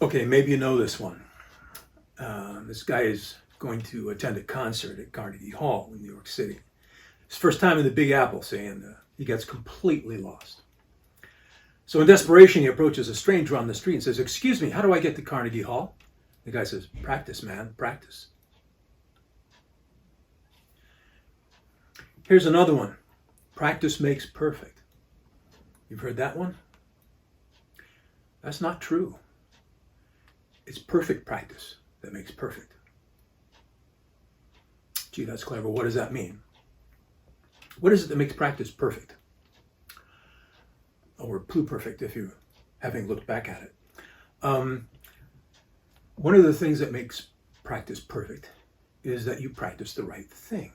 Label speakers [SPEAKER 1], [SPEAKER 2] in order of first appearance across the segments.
[SPEAKER 1] Okay, maybe you know this one. This guy is going to attend a concert at Carnegie Hall in New York City. His first time in the Big Apple, saying he gets completely lost. So in desperation, he approaches a stranger on the street and says, "Excuse me, how do I get to Carnegie Hall?" The guy says, "Practice, man, practice." Here's another one. Practice makes perfect. You've heard that one? That's not true. It's perfect practice that makes perfect. Gee, that's clever. What does that mean? What is it that makes practice perfect? Or pluperfect if you're having looked back at it. One of the things that makes practice perfect is that you practice the right thing.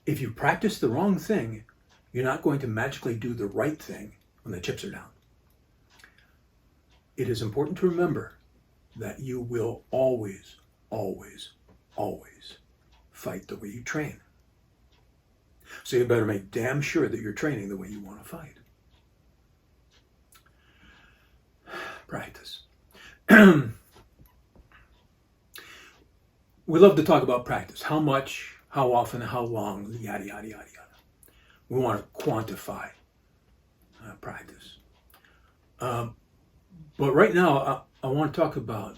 [SPEAKER 1] If you practice the wrong thing, you're not going to magically do the right thing when the chips are down. It is important to remember that you will always, always, always fight the way you train. So you better make damn sure that you're training the way you want to fight. Practice. We love to talk about practice. How much, how often, how long, yada, yada, yada, yada. We want to quantify practice. But right now, I want to talk about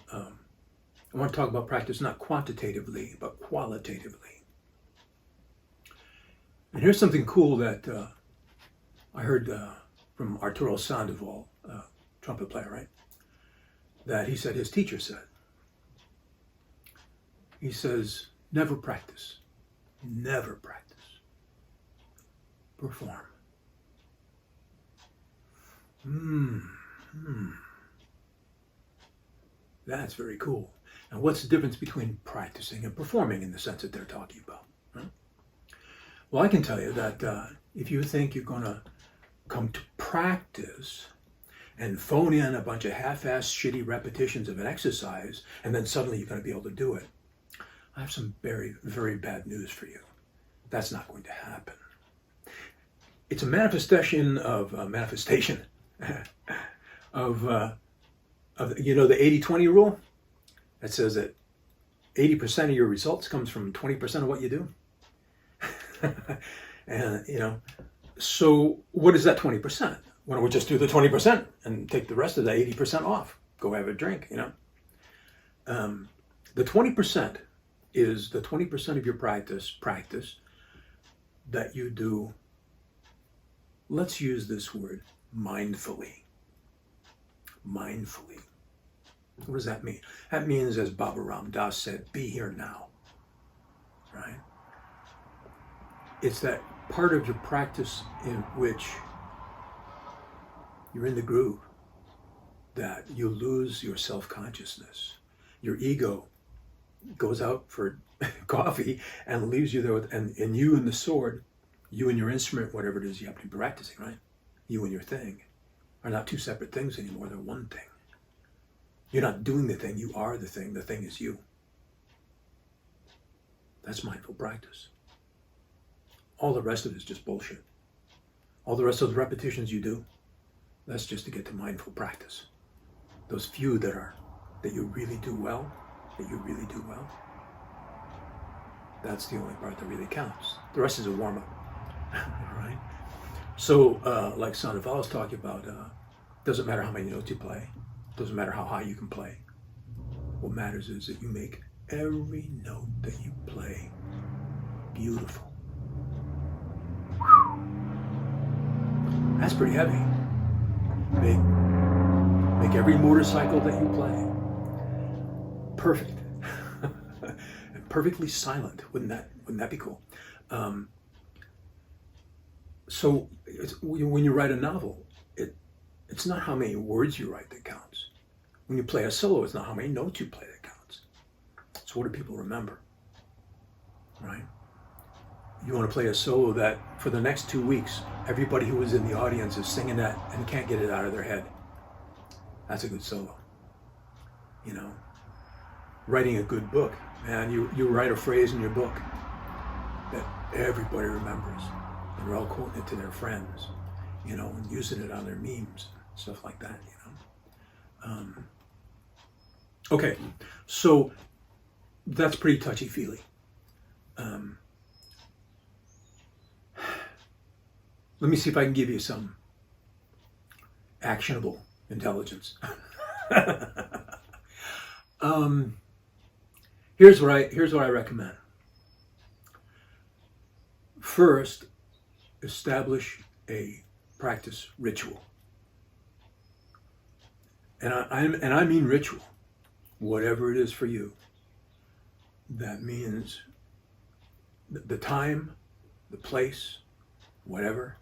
[SPEAKER 1] practice not quantitatively, but qualitatively. And here's something cool that I heard from Arturo Sandoval, trumpet player, right? That he said his teacher said. He says, never practice, perform. That's very cool. And what's the difference between practicing and performing in the sense that they're talking about? Right? Well, I can tell you that if you think you're going to come to practice and phone in a bunch of half-assed shitty repetitions of an exercise, and then suddenly you're going to be able to do it, I have some very, very bad news for you. That's not going to happen. It's a manifestation of the 80-20 rule that says that 80% of your results comes from 20% of what you do. And so what is that 20%? Why don't we just do the 20% and take the rest of the 80% off? Go have a drink, The 20% is the 20% of your practice that you do, let's use this word, mindfully. Mindfully. What does that mean? That means, as Baba Ram Das said, be here now, right? It's that part of your practice in which you're in the groove, that you lose your self-consciousness. Your ego goes out for coffee and leaves you there and you and the sword, you and your instrument, whatever it is you happen to be practicing, right? You and your thing are not two separate things anymore, they're one thing. You're not doing the thing, you are the thing is you. That's mindful practice. All the rest of it is just bullshit. All the rest of the repetitions you do, that's just to get to mindful practice. Those few that you really do well, that's the only part that really counts. The rest is a warm-up, right? So, like Sandoval was talking about, doesn't matter how many notes you play, doesn't matter how high you can play. What matters is that you make every note that you play beautiful. That's pretty heavy. Make every motorcycle that you play perfect and perfectly silent. Wouldn't that be cool? So when you write a novel, it's not how many words you write that counts. When you play a solo, it's not how many notes you play that counts. So what do people remember, right? You want to play a solo that for the next 2 weeks, everybody who was in the audience is singing that and can't get it out of their head. That's a good solo. Writing a good book, man, you write a phrase in your book that everybody remembers. And they're all quoting it to their friends, and using it on their memes, stuff like that, Okay, so that's pretty touchy-feely. Let me see if I can give you some actionable intelligence. Here's what I recommend. First, establish a practice ritual, and I mean ritual, whatever it is for you. That means the time, the place, whatever,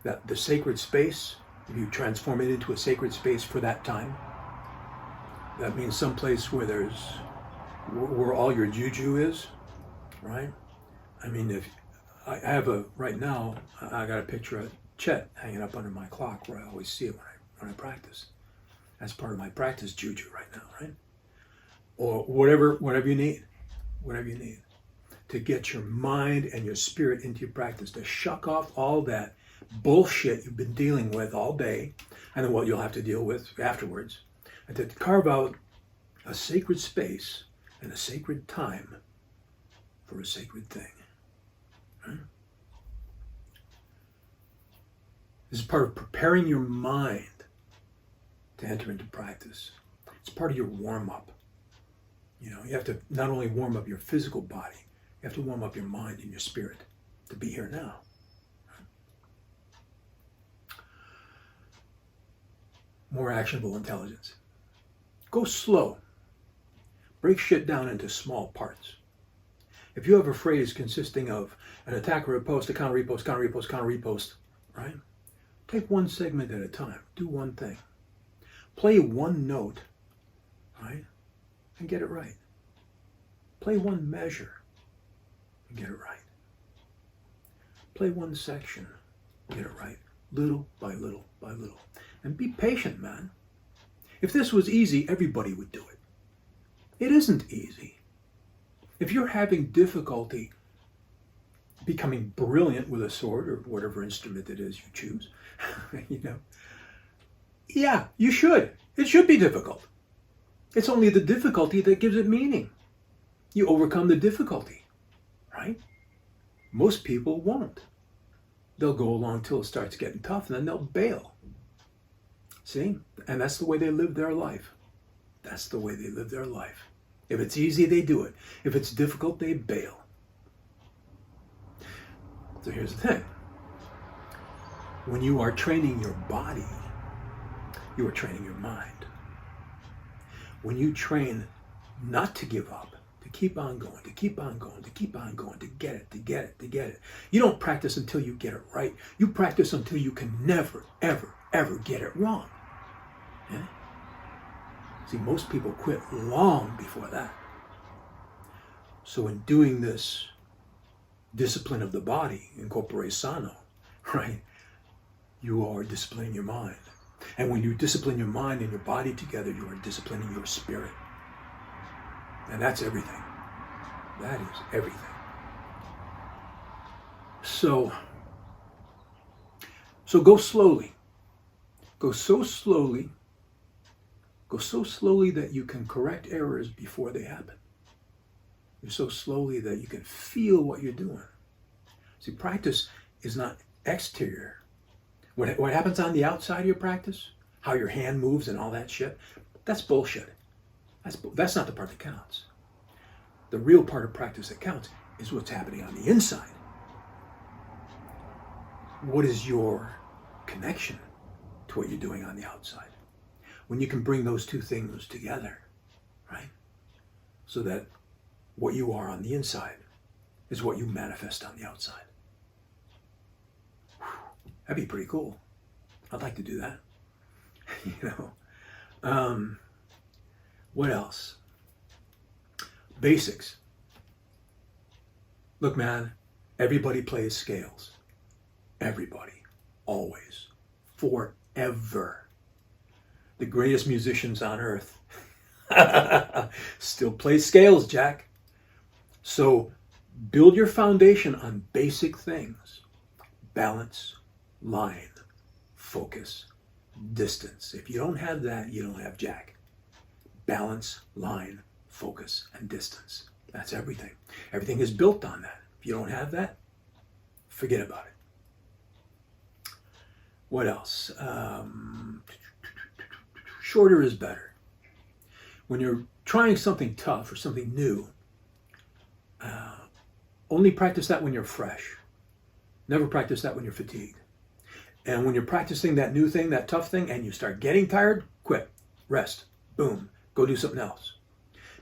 [SPEAKER 1] that the sacred space. If you transform it into a sacred space for that time, that means someplace where where all your juju is, right? I mean, if I have right now, I got a picture of Chet hanging up under my clock where I always see it when I practice. That's part of my practice juju right now, right? Or whatever you need to get your mind and your spirit into your practice, to shuck off all that bullshit you've been dealing with all day, and then what you'll have to deal with afterwards, and to carve out a sacred space and a sacred time for a sacred thing. Right? This is part of preparing your mind to enter into practice. It's part of your warm-up. You have to not only warm up your physical body, you have to warm up your mind and your spirit to be here now. More actionable intelligence. Go slow. Break shit down into small parts. If you have a phrase consisting of an attack, a riposte, a counter riposte, counter riposte, counter riposte, right? Take one segment at a time. Do one thing. Play one note, right? And get it right. Play one measure and get it right. Play one section, get it right. Little by little by little. And be patient, man. If this was easy, everybody would do it. It isn't easy. If you're having difficulty becoming brilliant with a sword or whatever instrument it is you choose, yeah, you should. It should be difficult. It's only the difficulty that gives it meaning. You overcome the difficulty, right? Most people won't. They'll go along till it starts getting tough, and then they'll bail. See? And that's the way they live their life. That's the way they live their life. If it's easy, they do it. If it's difficult, they bail. So here's the thing. When you are training your body, you are training your mind. When you train not to give up, to keep on going, to keep on going, to keep on going, to get it, to get it, to get it. You don't practice until you get it right. You practice until you can never, ever, ever get it wrong. Yeah? See, most people quit long before that. So in doing this discipline of the body, incorpore sano, right, you are disciplining your mind. And when you discipline your mind and your body together, you are disciplining your spirit. And that's everything. That is everything. So go slowly. Go so slowly that you can correct errors before they happen. You're so slowly that you can feel what you're doing. See, practice is not exterior. What happens on the outside of your practice, how your hand moves and all that shit, that's bullshit. That's not the part that counts. The real part of practice that counts is what's happening on the inside. What is your connection to what you're doing on the outside? When you can bring those two things together, right? So that what you are on the inside is what you manifest on the outside. Whew, that'd be pretty cool. I'd like to do that. What else? Basics. Look, man, everybody plays scales. Everybody. Always. Forever. The greatest musicians on earth still play scales, Jack. So build your foundation on basic things. Balance, line, focus, distance. If you don't have that, you don't have jack. Balance, line, focus, and distance. That's everything. Everything is built on that. If you don't have that, forget about it. What else? Shorter is better. When you're trying something tough or something new, only practice that when you're fresh. Never practice that when you're fatigued. And when you're practicing that new thing, that tough thing, and you start getting tired, quit, rest, boom, go do something else.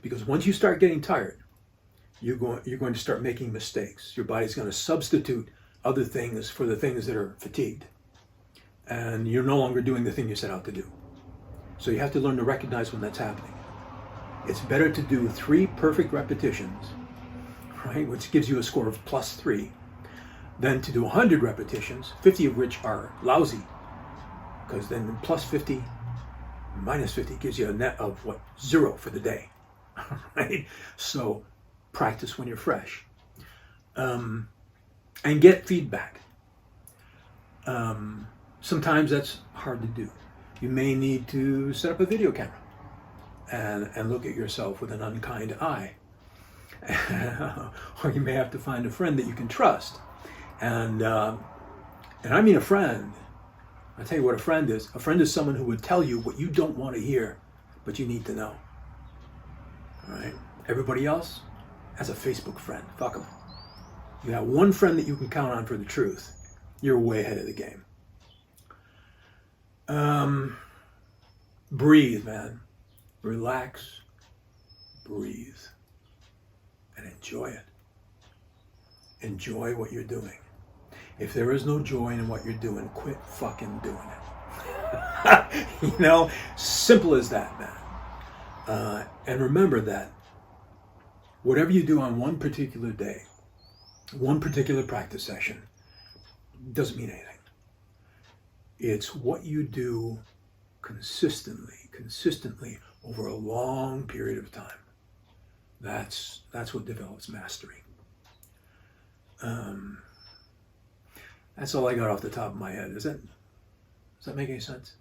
[SPEAKER 1] Because once you start getting tired, you're going to start making mistakes. Your body's going to substitute other things for the things that are fatigued. And you're no longer doing the thing you set out to do. So you have to learn to recognize when that's happening. It's better to do 3 perfect repetitions, right, which gives you a score of +3, than to do 100 repetitions, 50 of which are lousy, because then +50, -50 gives you a net of 0 for the day, right? So practice when you're fresh, and get feedback. Sometimes that's hard to do. You may need to set up a video camera and look at yourself with an unkind eye. Or you may have to find a friend that you can trust. And I mean a friend. I'll tell you what a friend is. A friend is someone who would tell you what you don't want to hear, but you need to know. All right? Everybody else, that's a Facebook friend. Fuck them. You have one friend that you can count on for the truth. You're way ahead of the game. Breathe, man. Relax, breathe, and enjoy it. Enjoy what you're doing. If there is no joy in what you're doing, quit fucking doing it. Simple as that, man. And remember that whatever you do on one particular day, one particular practice session, doesn't mean anything. It's what you do consistently over a long period of time. That's what develops mastery. That's all I got off the top of my head. Does that make any sense?